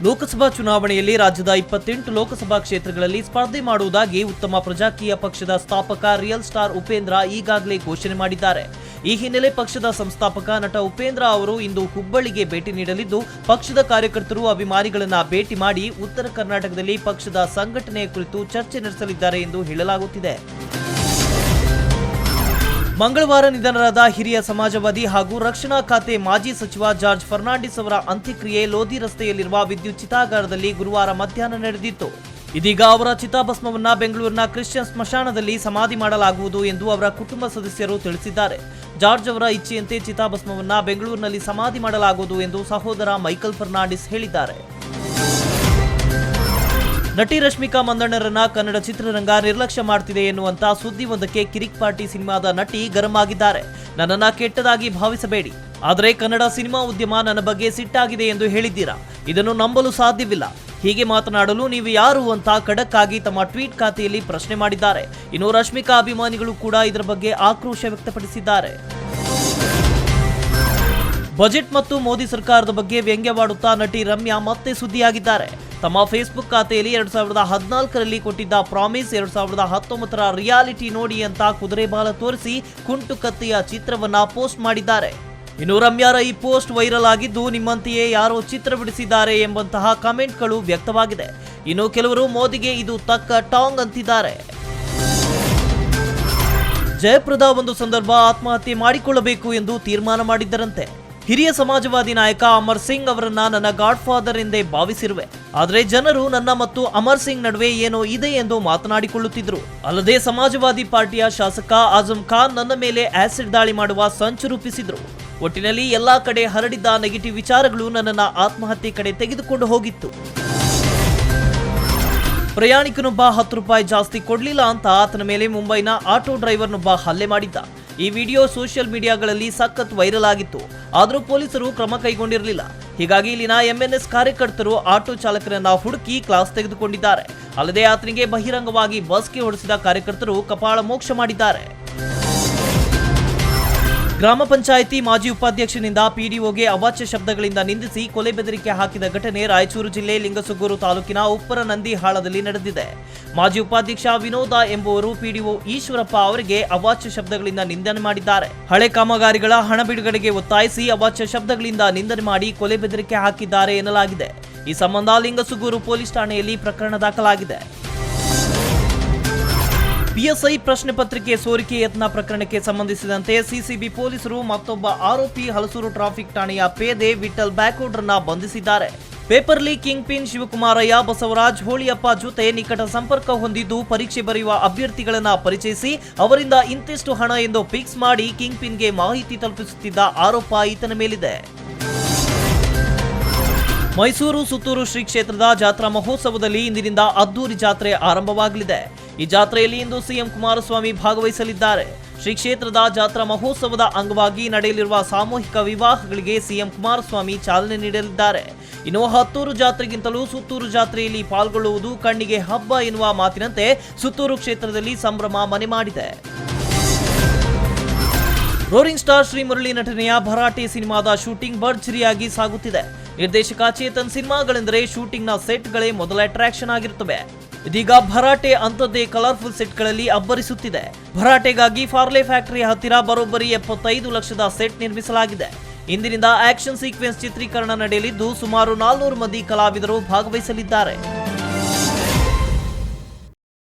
ಲೋಕಸಭಾ ಚುನಾವಣೆಯಲ್ಲಿ ರಾಜ್ಯದ 28 ಲೋಕಸಭಾ ಕ್ಷೇತ್ರಗಳಲ್ಲಿ ಸ್ಪರ್ಧೆ ಮಾಡುವುದಾಗಿ ಉತ್ತಮ ಪ್ರಜಾಕೀಯ ಪಕ್ಷದ ಸ್ಥಾಪಕ ರಿಯಲ್ ಸ್ಟಾರ್ ಉಪೇಂದ್ರ ಈಗಾಗಲೇ ಘೋಷಣೆ ಮಾಡಿದ್ದಾರೆ. ಈ ಹಿನ್ನೆಲೆ ಪಕ್ಷದ ಸಂಸ್ಥಾಪಕ ನಟ ಉಪೇಂದ್ರ ಅವರು ಇಂದು ಹುಬ್ಬಳ್ಳಿಗೆ ಭೇಟಿ ನೀಡಲಿದ್ದು, ಪಕ್ಷದ ಕಾರ್ಯಕರ್ತರು, ಅಭಿಮಾನಿಗಳನ್ನ ಭೇಟಿ ಮಾಡಿ ಉತ್ತರ ಕರ್ನಾಟಕದಲ್ಲಿ ಪಕ್ಷದ ಸಂಘಟನೆಯ ಕುರಿತು ಚರ್ಚೆ ನಡೆಸಲಿದ್ದಾರೆ ಎಂದು ಹೇಳಲಾಗುತ್ತಿದೆ. ಮಂಗಳವಾರ ನಿಧನರಾದ ಹಿರಿಯ ಸಮಾಜವಾದಿ ಹಾಗೂ ರಕ್ಷಣಾ ಖಾತೆ ಮಾಜಿ ಸಚಿವ ಜಾರ್ಜ್ ಫರ್ನಾಂಡಿಸ್ ಅವರ ಅಂತ್ಯಕ್ರಿಯೆ ಲೋಧಿ ರಸ್ತೆಯಲ್ಲಿರುವ ವಿದ್ಯುತ್ ಚಿತಾಗಾರದಲ್ಲಿ ಗುರುವಾರ ಮಧ್ಯಾಹ್ನ ನಡೆದಿತ್ತು. ಇದೀಗ ಅವರ ಚಿತಾಭಸ್ಮವನ್ನ ಬೆಂಗಳೂರಿನ ಕ್ರಿಶ್ಚಿಯನ್ ಸ್ಮಶಾನದಲ್ಲಿ ಸಮಾಧಿ ಮಾಡಲಾಗುವುದು ಎಂದು ಅವರ ಕುಟುಂಬ ಸದಸ್ಯರು ತಿಳಿಸಿದ್ದಾರೆ. ಜಾರ್ಜ್ ಅವರ ಇಚ್ಛೆಯಂತೆ ಚಿತಾಭಸ್ಮವನ್ನ ಬೆಂಗಳೂರಿನಲ್ಲಿ ಸಮಾಧಿ ಮಾಡಲಾಗುವುದು ಎಂದು ಸಹೋದರ ಮೈಕಲ್ ಫರ್ನಾಂಡಿಸ್ ಹೇಳಿದ್ದಾರೆ. ನಟಿ ರಶ್ಮಿಕಾ ಮಂದಣ್ಣರನ್ನ ಕನ್ನಡ ಚಿತ್ರರಂಗ ನಿರ್ಲಕ್ಷ್ಯ ಮಾಡ್ತಿದೆ ಎನ್ನುವಂತ ಸುದ್ದಿಯೊಂದಕ್ಕೆ ಕಿರಿಕ್ ಪಾರ್ಟಿ ಸಿನಿಮಾದ ನಟಿ ಗರಂ ಆಗಿದ್ದಾರೆ. ನನ್ನನ್ನ ಕೆಟ್ಟದಾಗಿ ಭಾವಿಸಬೇಡಿ, ಆದರೆ ಕನ್ನಡ ಸಿನಿಮಾ ಉದ್ಯಮ ನನ್ನ ಬಗ್ಗೆ ಸಿಟ್ಟಾಗಿದೆ ಎಂದು ಹೇಳಿದ್ದೀರಾ. ಇದನ್ನು ನಂಬಲು ಸಾಧ್ಯವಿಲ್ಲ. ಹೀಗೆ ಮಾತನಾಡಲು ನೀವು ಯಾರು ಅಂತ ಖಡಕ್ ಆಗಿ ತಮ್ಮ ಟ್ವೀಟ್ ಖಾತೆಯಲ್ಲಿ ಪ್ರಶ್ನೆ ಮಾಡಿದ್ದಾರೆ. ಇನ್ನು ರಶ್ಮಿಕಾ ಅಭಿಮಾನಿಗಳು ಕೂಡ ಇದರ ಬಗ್ಗೆ ಆಕ್ರೋಶ ವ್ಯಕ್ತಪಡಿಸಿದ್ದಾರೆ. ಬಜೆಟ್ ಮತ್ತು ಮೋದಿ ಸರ್ಕಾರದ ಬಗ್ಗೆ ವ್ಯಂಗ್ಯವಾಡುತ್ತಾ ನಟಿ ರಮ್ಯಾ ಮತ್ತೆ ಸುದ್ದಿಯಾಗಿದ್ದಾರೆ. ತಮ್ಮ ಫೇಸ್ಬುಕ್ ಖಾತೆಯಲ್ಲಿ 2014ರಲ್ಲಿ ಕೊಟ್ಟಿದ್ದ ಪ್ರಾಮಿಸ್ 2019ರ ರಿಯಾಲಿಟಿ ನೋಡಿ ಅಂತ ಕುದುರೆ ಬಾಲ ತೋರಿಸಿ ಕುಂಟು ಕತ್ತೆಯ ಚಿತ್ರವನ್ನ ಪೋಸ್ಟ್ ಮಾಡಿದ್ದಾರೆ. ಇನ್ನು ರಮ್ಯಾರ ಈ ಪೋಸ್ಟ್ ವೈರಲ್ ಆಗಿದ್ದು, ನಿಮ್ಮಂತೆಯೇ ಯಾರೋ ಚಿತ್ರ ಬಿಡಿಸಿದ್ದಾರೆ ಎಂಬಂತಹ ಕಮೆಂಟ್ಗಳು ವ್ಯಕ್ತವಾಗಿದೆ. ಇನ್ನು ಕೆಲವರು ಮೋದಿಗೆ ಇದು ತಕ್ಕ ಟಾಂಗ್ ಅಂತಿದ್ದಾರೆ. ಜಯಪ್ರದಾ ಒಂದು ಸಂದರ್ಭ ಆತ್ಮಹತ್ಯೆ ಮಾಡಿಕೊಳ್ಳಬೇಕು ಎಂದು ತೀರ್ಮಾನ ಮಾಡಿದ್ದರಂತೆ. ಹಿರಿಯ ಸಮಾಜವಾದಿ ನಾಯಕ ಅಮರ್ ಸಿಂಗ್ ಅವರನ್ನ ನನ್ನ ಗಾಡ್ ಫಾದರ್ ಎಂದೇ ಭಾವಿಸಿರುವೆ. ಆದರೆ ಜನರು ನನ್ನ ಮತ್ತು ಅಮರ್ ಸಿಂಗ್ ನಡುವೆ ಏನೋ ಇದೆ ಎಂದು ಮಾತನಾಡಿಕೊಳ್ಳುತ್ತಿದ್ರು. ಅಲ್ಲದೆ ಸಮಾಜವಾದಿ ಪಾರ್ಟಿಯ ಶಾಸಕ ಆಜಂ ಖಾನ್ ನನ್ನ ಮೇಲೆ ಆಸಿಡ್ ದಾಳಿ ಮಾಡುವ ಸಂಚು ರೂಪಿಸಿದ್ರು. ಒಟ್ಟಿನಲ್ಲಿ ಎಲ್ಲಾ ಕಡೆ ಹರಡಿದ್ದ ನೆಗೆಟಿವ್ ವಿಚಾರಗಳು ನನ್ನನ್ನ ಆತ್ಮಹತ್ಯೆ ಕಡೆ ತೆಗೆದುಕೊಂಡು ಹೋಗಿತ್ತು. ಪ್ರಯಾಣಿಕನೊಬ್ಬ 10 ರೂಪಾಯಿ ಜಾಸ್ತಿ ಕೊಡ್ಲಿಲ್ಲ ಅಂತ ಆತನ ಮೇಲೆ ಮುಂಬೈನ ಆಟೋ ಡ್ರೈವರ್ನೊಬ್ಬ ಹಲ್ಲೆ ಮಾಡಿದ್ದ. ಈ ವಿಡಿಯೋ ಸೋಷಿಯಲ್ ಮೀಡಿಯಾಗಳಲ್ಲಿ ಸಖತ್ ವೈರಲ್ ಆಗಿತ್ತು. ಆದರೂ ಪೊಲೀಸರು ಕ್ರಮ ಕೈಗೊಂಡಿರಲಿಲ್ಲ. ಹೀಗಾಗಿ ಇಲ್ಲಿನ ಎಂಎನ್ಎಸ್ ಕಾರ್ಯಕರ್ತರು ಆಟೋ ಚಾಲಕರನ್ನ ಹುಡುಕಿ ಕ್ಲಾಸ್ ತೆಗೆದುಕೊಂಡಿದ್ದಾರೆ. ಅಲ್ಲದೆ ಆತನಿಗೆ ಬಹಿರಂಗವಾಗಿ ಬಸ್ಗೆ ಹೊಡೆಸಿದ ಕಾರ್ಯಕರ್ತರು ಕಪಾಳ ಮೋಕ್ಷ ಮಾಡಿದ್ದಾರೆ. ಗ್ರಾಮ ಪಂಚಾಯಿತಿ ಮಾಜಿ ಉಪಾಧ್ಯಕ್ಷನಿಂದ ಪಿಡಿಒಗೆ ಅವಾಚ್ಯ ಶಬ್ದಗಳಿಂದ ನಿಂದಿಸಿ ಕೊಲೆ ಬೆದರಿಕೆ ಹಾಕಿದ ಘಟನೆ ರಾಯಚೂರು ಜಿಲ್ಲೆ ಲಿಂಗಸುಗೂರು ತಾಲೂಕಿನ ಉಪ್ಪರ ನಂದಿಹಾಳದಲ್ಲಿ ನಡೆದಿದೆ. ಮಾಜಿ ಉಪಾಧ್ಯಕ್ಷ ವಿನೋದ ಎಂಬುವರು ಪಿಡಿಒ ಈಶ್ವರಪ್ಪ ಅವರಿಗೆ ಅವಾಚ್ಯ ಶಬ್ದಗಳಿಂದ ನಿಂದನೆ ಮಾಡಿದ್ದಾರೆ. ಹಳೆ ಕಾಮಗಾರಿಗಳ ಹಣ ಬಿಡುಗಡೆಗೆ ಒತ್ತಾಯಿಸಿ ಅವಾಚ್ಯ ಶಬ್ದಗಳಿಂದ ನಿಂದನೆ ಮಾಡಿ ಕೊಲೆ ಬೆದರಿಕೆ ಹಾಕಿದ್ದಾರೆ ಎನ್ನಲಾಗಿದೆ. ಈ ಸಂಬಂಧ ಲಿಂಗಸುಗೂರು ಪೊಲೀಸ್ ಠಾಣೆಯಲ್ಲಿ ಪ್ರಕರಣ ದಾಖಲಾಗಿದೆ. ಪಿಎಸ್ಐ ಪ್ರಶ್ನೆ ಪತ್ರಿಕೆ ಸೋರಿಕೆ ಯತ್ನ ಪ್ರಕರಣಕ್ಕೆ ಸಂಬಂಧಿಸಿದಂತೆ ಸಿಸಿಬಿ ಪೊಲೀಸರು ಮತ್ತೊಬ್ಬ ಆರೋಪಿ ಹಲಸೂರು ಟ್ರಾಫಿಕ್ ಠಾಣೆಯ ಪೇದೆ ವಿಠಲ್ ಬ್ಯಾಕೋಡ್ರನ್ನ ಬಂಧಿಸಿದ್ದಾರೆ. Paper leak kingpin Shivakumaraiah Basavaraj Holiyappa ಜೊತೆ ನಿಕಟ ಸಂಪರ್ಕ ಹೊಂದಿದ್ದು, ಪರೀಕ್ಷೆ ಬರೆಯುವ ಅಭ್ಯರ್ಥಿಗಳನ್ನ ಪರಿಚಯಿಸಿ ಅವರಿಂದ ಇಂತಿಷ್ಟು ಹಣ ಎಂದು ಫಿಕ್ಸ್ ಮಾಡಿ ಕಿಂಗ್ ಪಿನ್ಗೆ ಮಾಹಿತಿ ತಲುಪಿಸುತ್ತಿದ್ದ ಆರೋಪ ಈತನ ಮೇಲಿದೆ. ಮೈಸೂರು ಸುತ್ತೂರು ಶ್ರೀ ಕ್ಷೇತ್ರದ ಜಾತ್ರಾ ಮಹೋತ್ಸವದಲ್ಲಿ ಇಂದಿನಿಂದ ಅದ್ದೂರಿ ಜಾತ್ರೆ ಆರಂಭವಾಗಲಿದೆ. ಈ ಜಾತ್ರೆಯಲ್ಲಿ ಇಂದು ಸಿಎಂ ಕುಮಾರಸ್ವಾಮಿ ಭಾಗವಹಿಸಲಿದ್ದಾರೆ. ಶ್ರೀ ಕ್ಷೇತ್ರದ ಜಾತ್ರಾ ಮಹೋತ್ಸವದ ಅಂಗವಾಗಿ ನಡೆಯಲಿರುವ ಸಾಮೂಹಿಕ ವಿವಾಹಗಳಿಗೆ ಸಿಎಂ ಕುಮಾರಸ್ವಾಮಿ ಚಾಲನೆ ನೀಡಲಿದ್ದಾರೆ. ಇನ್ನು ಹತ್ತೂರು ಜಾತ್ರೆಗಿಂತಲೂ ಸುತ್ತೂರು ಜಾತ್ರೆಯಲ್ಲಿ ಪಾಲ್ಗೊಳ್ಳುವುದು ಕಣ್ಣಿಗೆ ಹಬ್ಬ ಎನ್ನುವ ಮಾತಿನಂತೆ ಸುತ್ತೂರು ಕ್ಷೇತ್ರದಲ್ಲಿ ಸಂಭ್ರಮ ಮನೆ ಮಾಡಿದೆ. ರೋರಿಂಗ್ ಸ್ಟಾರ್ ಶ್ರೀ ಮುರಳಿ ನಟನೆಯ ಭರಾಟೆ ಸಿನಿಮಾದ ಶೂಟಿಂಗ್ ಭರ್ಜರಿಯಾಗಿ ಸಾಗುತ್ತಿದೆ. ನಿರ್ದೇಶಕ ಚೇತನ್ ಸಿನಿಮಾಗಳೆಂದರೆ ಶೂಟಿಂಗ್ನ ಸೆಟ್ಗಳೇ ಮೊದಲ ಅಟ್ರಾಕ್ಷನ್ ಆಗಿರುತ್ತವೆ. ಇದೀಗ ಭರಾಟೆ ಅಂಥದ್ದೇ ಕಲರ್ಫುಲ್ ಸೆಟ್ಗಳಲ್ಲಿ ಅಬ್ಬರಿಸುತ್ತಿದೆ. ಭರಾಟೆಗಾಗಿ ಫಾರ್ಲೆ ಫ್ಯಾಕ್ಟರಿ ಹತ್ತಿರ ಬರೋಬ್ಬರಿ 75 ಲಕ್ಷದ ಸೆಟ್ ನಿರ್ಮಿಸಲಾಗಿದೆ. ಇಂದಿನಿಂದ ಆಕ್ಷನ್ ಸೀಕ್ವೆನ್ಸ್ ಚಿತ್ರೀಕರಣ ನಡೆಯಲಿದ್ದು, ಸುಮಾರು 400 ಮಂದಿ ಕಲಾವಿದರು ಭಾಗವಹಿಸಲಿದ್ದಾರೆ.